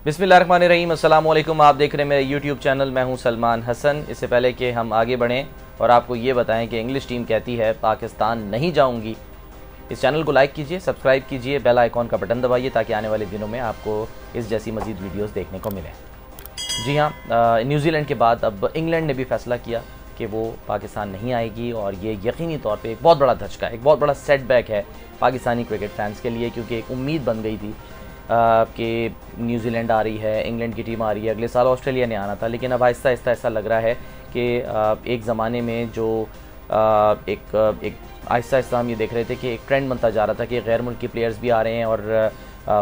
बिस्मिल्लाहिर्रहमानिर्रहीम, अस्सलाम वालेकुम। आप देख रहे हैं मेरे यूट्यूब चैनल। मैं हूं सलमान हसन। इससे पहले कि हम आगे बढ़ें और आपको ये बताएं कि इंग्लिश टीम कहती है पाकिस्तान नहीं जाऊंगी, इस चैनल को लाइक कीजिए, सब्सक्राइब कीजिए, बेल आइकॉन का बटन दबाइए ताकि आने वाले दिनों में आपको इस जैसी मज़ीद वीडियोस देखने को मिलें। जी हाँ, न्यूजीलैंड के बाद अब इंग्लैंड ने भी फैसला किया कि वो पाकिस्तान नहीं आएगी और ये यकीनी तौर पे एक बहुत बड़ा धचका, एक बहुत बड़ा सेटबैक है पाकिस्तानी क्रिकेट फैंस के लिए, क्योंकि एक उम्मीद बन गई थी कि न्यूजीलैंड आ रही है, इंग्लैंड की टीम आ रही है, अगले साल ऑस्ट्रेलिया ने आना था। लेकिन अब आहिस्ता आहिस्ता ऐसा लग रहा है कि एक ज़माने में जो एक आहिस्ता आहिस्ता हम ये देख रहे थे कि एक ट्रेंड बनता जा रहा था कि गैर मुल्की प्लेयर्स भी आ रहे हैं और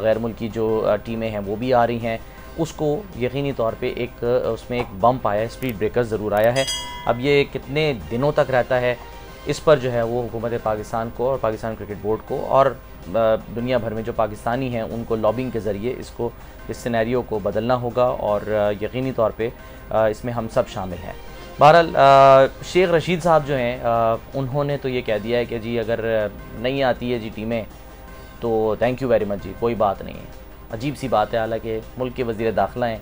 गैर मुल्की जो टीमें हैं वो भी आ रही हैं, उसको यकीनी तौर पे एक उसमें एक बम्प आया है, स्पीड ब्रेकर ज़रूर आया है। अब ये कितने दिनों तक रहता है, इस पर जो है वो हुकूमत पाकिस्तान को और पाकिस्तान क्रिकेट बोर्ड को और दुनिया भर में जो पाकिस्तानी हैं उनको लॉबिंग के ज़रिए इस सिनेरियो को बदलना होगा और यकीनी तौर पे इसमें हम सब शामिल हैं। बहरहाल शेख रशीद साहब जो हैं उन्होंने तो ये कह दिया है कि जी अगर नहीं आती है जी टीमें तो थैंक यू वेरी मच जी, कोई बात नहीं है। अजीब सी बात है, हालांकि मुल्क के वज़ीर दाखिला हैं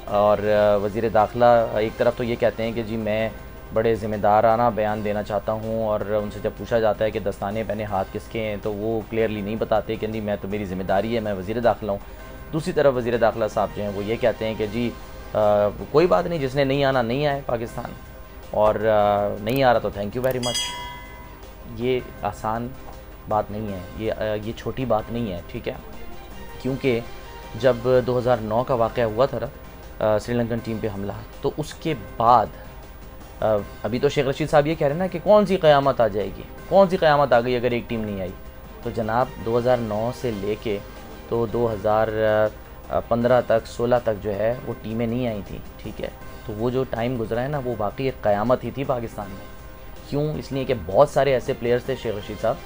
और वज़ीर दाखिला एक तरफ तो ये कहते हैं कि जी मैं बड़े ज़िम्मेदाराना बयान देना चाहता हूँ, और उनसे जब पूछा जाता है कि दस्ताने पहने हाथ किसके हैं तो वो क्लियरली नहीं बताते कि नहीं मैं तो मेरी ज़िम्मेदारी है, मैं वज़ीर दाखिला हूँ। दूसरी तरफ वज़ीर दाखिला साहब जो हैं वो ये कहते हैं कि जी कोई बात नहीं, जिसने नहीं आना नहीं आए पाकिस्तान, और नहीं आ रहा तो थैंक यू वेरी मच। ये आसान बात नहीं है, ये छोटी बात नहीं है, ठीक है। क्योंकि जब 2009 का वाक़या हुआ था ना श्रीलंकन टीम पे हमला, तो उसके बाद अभी तो शेख रशीद साहब ये कह रहे हैं ना कि कौन सी क़यामत आ जाएगी, कौन सी क़यामत आ गई अगर एक टीम नहीं आई। तो जनाब 2009 से लेके तो 2015 तक 16 तक जो है वो टीमें नहीं आई थी, ठीक है। तो वो जो टाइम गुजरा है ना वो वाकई एक क़यामत ही थी पाकिस्तान में। क्यों? इसलिए कि बहुत सारे ऐसे प्लेयर्स थे शेख रशीद साहब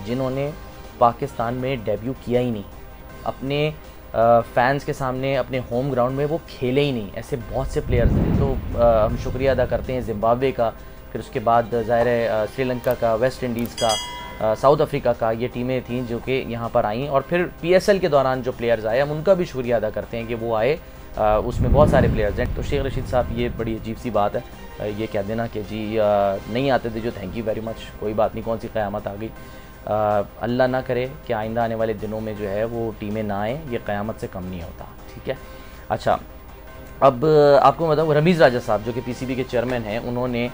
जिन्होंने पाकिस्तान में डेब्यू किया ही नहीं, अपने फैंस के सामने अपने होम ग्राउंड में वो खेले ही नहीं, ऐसे बहुत से प्लेयर्स हैं। तो हम शुक्रिया अदा करते हैं ज़िम्बाब्वे का, फिर उसके बाद ज़ाहिर है श्रीलंका का, वेस्ट इंडीज़ का, साउथ अफ्रीका का, ये टीमें थीं जो कि यहाँ पर आईं। और फिर PSL के दौरान जो प्लेयर्स आए हम उनका भी शुक्रिया अदा करते हैं कि वो आए, उसमें बहुत सारे प्लेयर्स हैं। तो शेख रशीद साहब ये बड़ी अजीब सी बात है, ये कह देना कि जी नहीं आते थे जो थैंक यू वेरी मच, कोई बात नहीं, कौन सी क़यामत आ गई। अल्लाह ना करे कि आइंदा आने वाले दिनों में जो है वो टीमें ना आएँ, ये क़यामत से कम नहीं होता, ठीक है। अच्छा, अब आपको बताऊँ रमीज़ राजा साहब जो कि PCB के चेयरमैन हैं, उन्होंने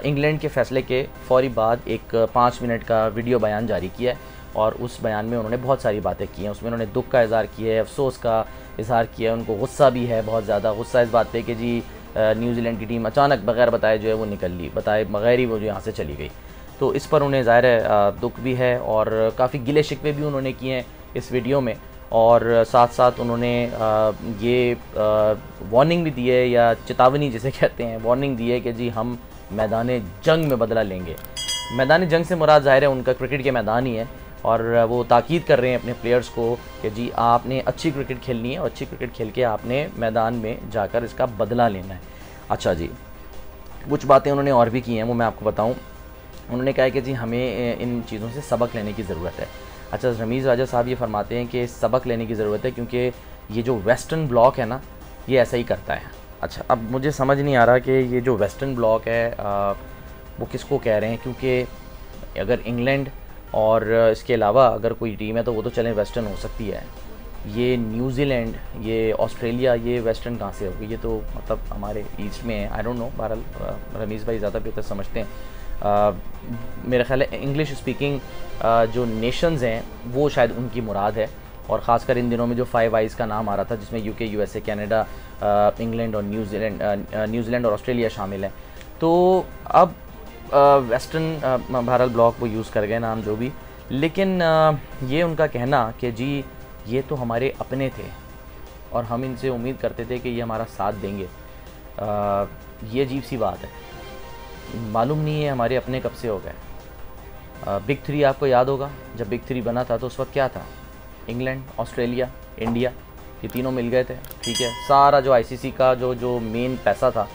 इंग्लैंड के फ़ैसले के फ़ौरी बाद एक 5 मिनट का वीडियो बयान जारी किया है और उस बयान में उन्होंने बहुत सारी बातें की हैं। उसमें उन्होंने दुख का इज़हार किया है, अफसोस का इज़हार किया है, उनको गुस्सा भी है, बहुत ज़्यादा गुस्सा इस बात पे कि जी न्यूजीलैंड की टीम अचानक बगैर बताए जो है वो निकल ली, बताए बगैर ही वो जो यहाँ से चली गई। तो इस पर उन्हें ज़ाहिर है दुख भी है और काफ़ी गिले शिकवे भी उन्होंने किए हैं इस वीडियो में, और साथ साथ उन्होंने ये वार्निंग भी दी है, या चेतावनी जिसे कहते हैं, वार्निंग दी है कि जी हम मैदान जंग में बदला लेंगे। मैदान जंग से मुराद ज़ाहिर है उनका क्रिकेट के मैदान ही है, और वो ताकीद कर रहे हैं अपने प्लेयर्स को कि जी आपने अच्छी क्रिकेट खेलनी है और अच्छी क्रिकेट खेल के आपने मैदान में जाकर इसका बदला लेना है। अच्छा जी, कुछ बातें उन्होंने और भी की हैं, वो मैं आपको बताऊँ। उन्होंने कहा है कि जी हमें इन चीज़ों से सबक लेने की ज़रूरत है। अच्छा, रमीज़ राजा साहब ये फरमाते हैं कि सबक लेने की ज़रूरत है क्योंकि ये जो वेस्टर्न ब्लॉक है ना ये ऐसा ही करता है। अच्छा, अब मुझे समझ नहीं आ रहा कि ये जो वेस्टर्न ब्लॉक है वो किसको कह रहे हैं, क्योंकि अगर इंग्लैंड और इसके अलावा अगर कोई टीम है तो वो तो चलें वेस्टर्न हो सकती है, ये न्यूजीलैंड, ये ऑस्ट्रेलिया, ये वेस्टर्न कहाँ से होगी? ये तो मतलब हमारे ईस्ट में है, आई डोंट नो। बहरहाल रमीज़ भाई ज़्यादा बेहतर समझते हैं। मेरा ख्याल है इंग्लिश स्पीकिंग जो नेशंस हैं वो शायद उनकी मुराद है, और ख़ासकर इन दिनों में जो 5 आइज़ का नाम आ रहा था जिसमें UK, USA, कनाडा, इंग्लैंड और न्यूजीलैंड और ऑस्ट्रेलिया शामिल है। तो अब वेस्टर्न बहरहाल ब्लॉक वो यूज़ कर गए नाम जो भी, लेकिन ये उनका कहना कि जी ये तो हमारे अपने थे और हम इनसे उम्मीद करते थे कि ये हमारा साथ देंगे, ये अजीब सी बात है। मालूम नहीं है हमारे अपने कब से हो गए। बिग 3 आपको याद होगा, जब बिग 3 बना था तो उस वक्त क्या था? इंग्लैंड, ऑस्ट्रेलिया, इंडिया, ये तीनों मिल गए थे, ठीक है। सारा जो ICC का जो मेन पैसा था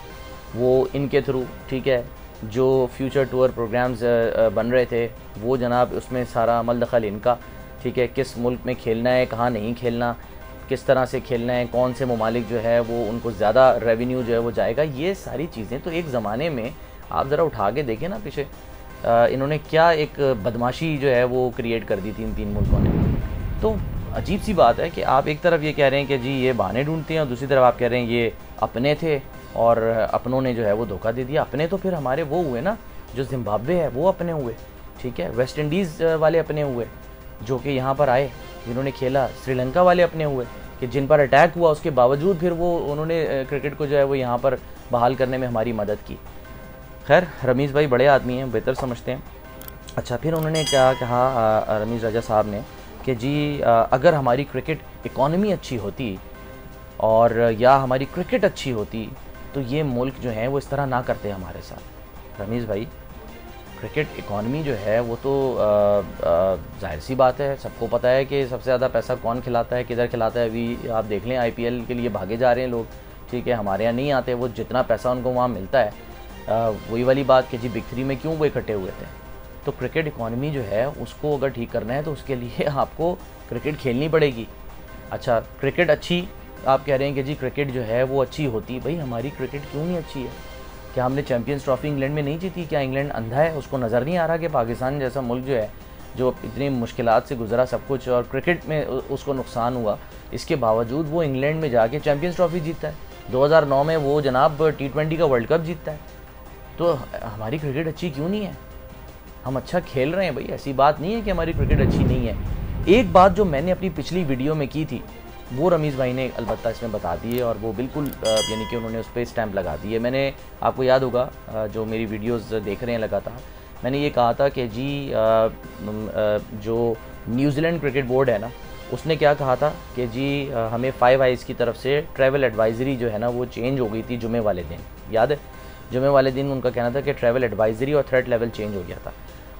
वो इनके थ्रू, ठीक है। जो फ्यूचर टूर प्रोग्राम्स बन रहे थे वो जनाब उसमें सारा अमल दखल इनका, ठीक है। किस मुल्क में खेलना है, कहाँ नहीं खेलना, किस तरह से खेलना है, कौन से ममालिक जो है वो उनको ज़्यादा रेवेन्यू जो है वो जाएगा, ये सारी चीज़ें तो एक ज़माने में आप ज़रा उठा के देखें ना पीछे इन्होंने क्या एक बदमाशी जो है वो क्रिएट कर दी थी इन 3 मुल्कों ने। तो अजीब सी बात है कि आप एक तरफ ये कह रहे हैं कि जी ये बहाने ढूंढते हैं और दूसरी तरफ आप कह रहे हैं ये अपने थे और अपनों ने जो है वो धोखा दे दिया। अपने तो फिर हमारे वो हुए ना, जो जिम्बाब्वे है वो अपने हुए, ठीक है, वेस्ट इंडीज़ वाले अपने हुए जो कि यहाँ पर आए, जिन्होंने खेला, श्रीलंका वाले अपने हुए कि जिन पर अटैक हुआ उसके बावजूद फिर वो उन्होंने क्रिकेट को जो है वो यहाँ पर बहाल करने में हमारी मदद की। खैर रमीज़ भाई बड़े आदमी हैं, बेहतर समझते हैं। अच्छा, फिर उन्होंने क्या कहा रमीज़ राजा साहब ने कि जी अगर हमारी क्रिकेट इकॉनमी अच्छी होती और या हमारी क्रिकेट अच्छी होती तो ये मुल्क जो है वो इस तरह ना करते हमारे साथ। रमीज़ भाई, क्रिकेट इकॉनमी जो है वो तो जाहिर सी बात है, सबको पता है कि सबसे ज़्यादा पैसा कौन खिलाता है, किधर खिलाता है। अभी आप देख लें IPL के लिए भागे जा रहे हैं लोग, ठीक है, हमारे यहाँ नहीं आते, वो जितना पैसा उनको वहाँ मिलता है वही वाली बात कि जी बिग 3 में क्यों वो इकट्ठे हुए थे। तो क्रिकेट इकॉनमी जो है उसको अगर ठीक करना है तो उसके लिए आपको क्रिकेट खेलनी पड़ेगी। अच्छा, क्रिकेट अच्छी, आप कह रहे हैं कि जी क्रिकेट जो है वो अच्छी होती, भाई हमारी क्रिकेट क्यों नहीं अच्छी है? क्या हमने चैम्पियंस ट्रॉफी इंग्लैंड में नहीं जीती? क्या इंग्लैंड अंधा है, उसको नज़र नहीं आ रहा कि पाकिस्तान जैसा मुल्क जो है जो इतनी मुश्किलात से गुजरा सब कुछ और क्रिकेट में उसको नुकसान हुआ, इसके बावजूद वो इंग्लैंड में जाके चैम्पियंस ट्रॉफी जीतता है। 2009 में वो जनाब T20 का वर्ल्ड कप जीतता है। तो हमारी क्रिकेट अच्छी क्यों नहीं है? हम अच्छा खेल रहे हैं भाई, ऐसी बात नहीं है कि हमारी क्रिकेट अच्छी नहीं है। एक बात जो मैंने अपनी पिछली वीडियो में की थी वो रमीज़ भाई ने अलबत्ता इसमें बता दी है और वो बिल्कुल यानी कि उन्होंने उस पर स्टैंप लगा दी है। मैंने, आपको याद होगा जो मेरी वीडियोस देख रहे हैं लगातार, मैंने ये कहा था कि जी जो न्यूजीलैंड क्रिकेट बोर्ड है ना, उसने क्या कहा था कि जी हमें 5 आइज़ की तरफ से ट्रैवल एडवाइज़री जो है ना वो चेंज हो गई थी जुमे वाले दिन, याद है? जुमे वाले दिन उनका कहना था कि ट्रैवल एडवाइज़री और थ्रेट लेवल चेंज हो गया था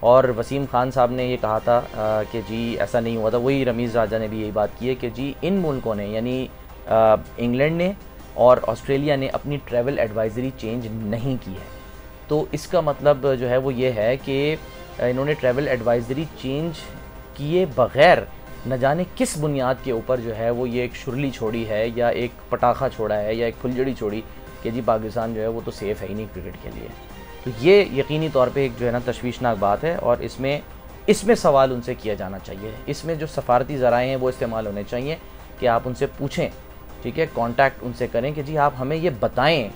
और वसीम खान साहब ने ये कहा था कि जी ऐसा नहीं हुआ था। वही रमीज़ राजा ने भी यही बात की है कि जी इन मुल्कों ने यानी इंग्लैंड ने और ऑस्ट्रेलिया ने अपनी ट्रैवल एडवाइज़री चेंज नहीं की है। तो इसका मतलब जो है वो ये है कि इन्होंने ट्रैवल एडवाइज़री चेंज किए बग़ैर न जाने किस बुनियाद के ऊपर जो है वो ये एक शुरली छोड़ी है या एक पटाखा छोड़ा है या एक फुलझड़ी छोड़ी कि जी पाकिस्तान जो है वो तो सेफ़ है ही नहीं क्रिकेट के लिए। तो ये यकीनी तौर पे एक जो है ना तशवीशनाक बात है और इसमें सवाल उनसे किया जाना चाहिए। इसमें जो सफारती ज़राए हैं वो इस्तेमाल होने चाहिए कि आप उनसे पूछें, ठीक है, कांटेक्ट उनसे करें कि जी आप हमें ये बताएं,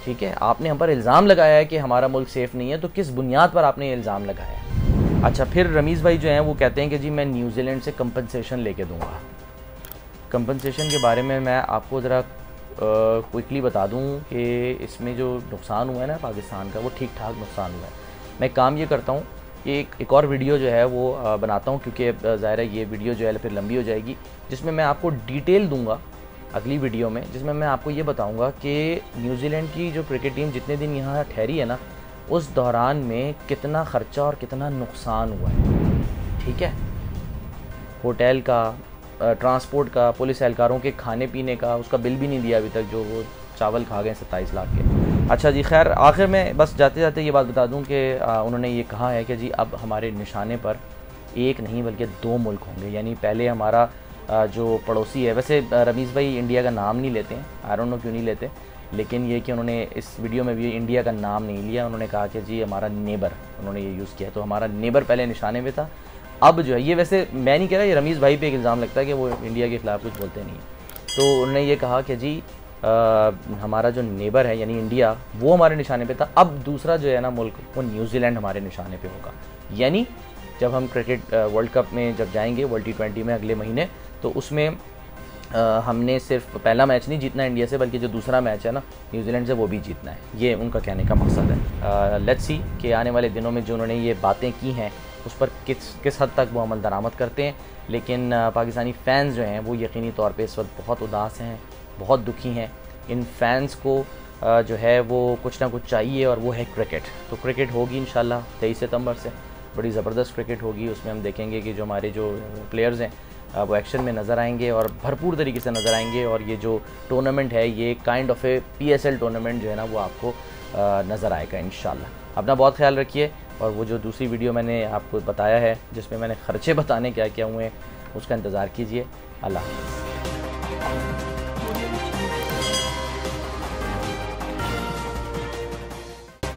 ठीक है, आपने हम पर इल्ज़ाम लगाया है कि हमारा मुल्क सेफ़ नहीं है, तो किस बुनियाद पर आपने ये इल्ज़ाम लगाया है? अच्छा, फिर रमीज़ भाई जो हैं वो कहते हैं कि जी मैं न्यूजीलैंड से कंपनसेशन लेके दूँगा। कंपनसेशन के बारे में मैं आपको ज़रा क्विकली बता दूं कि इसमें जो नुकसान हुआ है ना पाकिस्तान का, वो ठीक ठाक नुकसान हुआ है। मैं काम ये करता हूं कि एक और वीडियो जो है वो बनाता हूं, क्योंकि ज़ाहिर है ये वीडियो जो है फिर लंबी हो जाएगी, जिसमें मैं आपको डिटेल दूंगा अगली वीडियो में, जिसमें मैं आपको ये बताऊंगा कि न्यूजीलैंड की जो क्रिकेट टीम जितने दिन यहाँ ठहरी है ना, उस दौरान में कितना ख़र्चा और कितना नुकसान हुआ है, ठीक है, होटल का, ट्रांसपोर्ट का, पुलिस एहलकारों के खाने पीने का, उसका बिल भी नहीं दिया अभी तक, जो वो चावल खा गए 27 लाख के। अच्छा जी, खैर आखिर में बस जाते जाते ये बात बता दूं कि उन्होंने ये कहा है कि जी अब हमारे निशाने पर एक नहीं बल्कि 2 मुल्क होंगे। यानी पहले हमारा जो पड़ोसी है, वैसे रमीज़ भाई इंडिया का नाम नहीं लेते हैं, आई डोंट नो क्यों नहीं लेते, लेकिन ये कि उन्होंने इस वीडियो में भी इंडिया का नाम नहीं लिया, उन्होंने कहा कि जी हमारा नेबर, उन्होंने ये यूज़ किया। तो हमारा नेबर पहले निशाने में था, अब जो है ये, वैसे मैं नहीं कह रहा, ये रमीज़ भाई पे एक इल्ज़ाम लगता है कि वो इंडिया के ख़िलाफ़ कुछ बोलते नहीं है। तो उन्होंने ये कहा कि जी हमारा जो नेबर है यानी इंडिया, वो हमारे निशाने पे था, अब दूसरा जो है ना मुल्क वो न्यूजीलैंड हमारे निशाने पे होगा। यानी जब हम क्रिकेट वर्ल्ड कप में जब जाएंगे, वर्ल्ड T20 में अगले महीने, तो उसमें हमने सिर्फ पहला मैच नहीं जीतना इंडिया से, बल्कि जो दूसरा मैच है ना न्यूजीलैंड से, वो भी जीतना है। ये उनका कहने का मकसद है। लेट्स सी कि आने वाले दिनों में जो उन्होंने ये बातें की हैं उस पर किस हद तक वो अमल दरामद करते हैं। लेकिन पाकिस्तानी फ़ैन्स जो हैं वो यकीनी तौर पे इस वक्त बहुत उदास हैं, बहुत दुखी हैं। इन फ़ैन्स को जो है वो कुछ ना कुछ चाहिए और वो है क्रिकेट। तो क्रिकेट होगी इंशाल्लाह 23 सितंबर से, बड़ी ज़बरदस्त क्रिकेट होगी। उसमें हम देखेंगे कि जो हमारे जो प्लेयर्स हैं वो एक्शन में नज़र आएंगे और भरपूर तरीके से नज़र आएंगे। और ये जो टूर्नामेंट है ये kind of A PSL tournament जो है ना वो आपको नज़र आएगा इंशाल्लाह। अपना बहुत ख्याल रखिए। और वो जो दूसरी वीडियो मैंने आपको बताया है जिसमें मैंने ख़र्चे बताने क्या क्या हुए, उसका इंतज़ार कीजिए। अल्लाह हाफ़िज़।